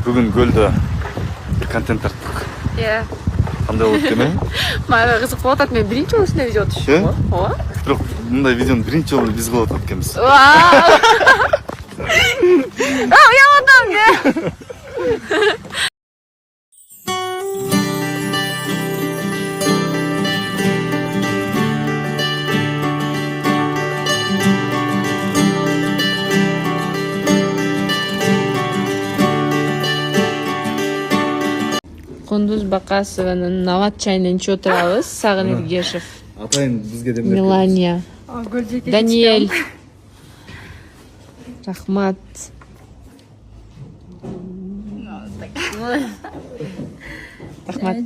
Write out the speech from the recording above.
Бүгін көлді бір контент тарттық. Иә. Қандай болды екен, Маған қызық болып жатады. Мен бірінші жолы осындай видео түсірдім ғой. Ооба. Бірақ мұндай видеоны бірінші жолы біз қылып жатады екенбіз. Ұялатамын не? Құндыз Бақасованың Нават чайынан ішіп отырабыз. Сағын Ергешев, Атайын бізге демеп. Мелания, Даниэль. Рахмат. Рахмат.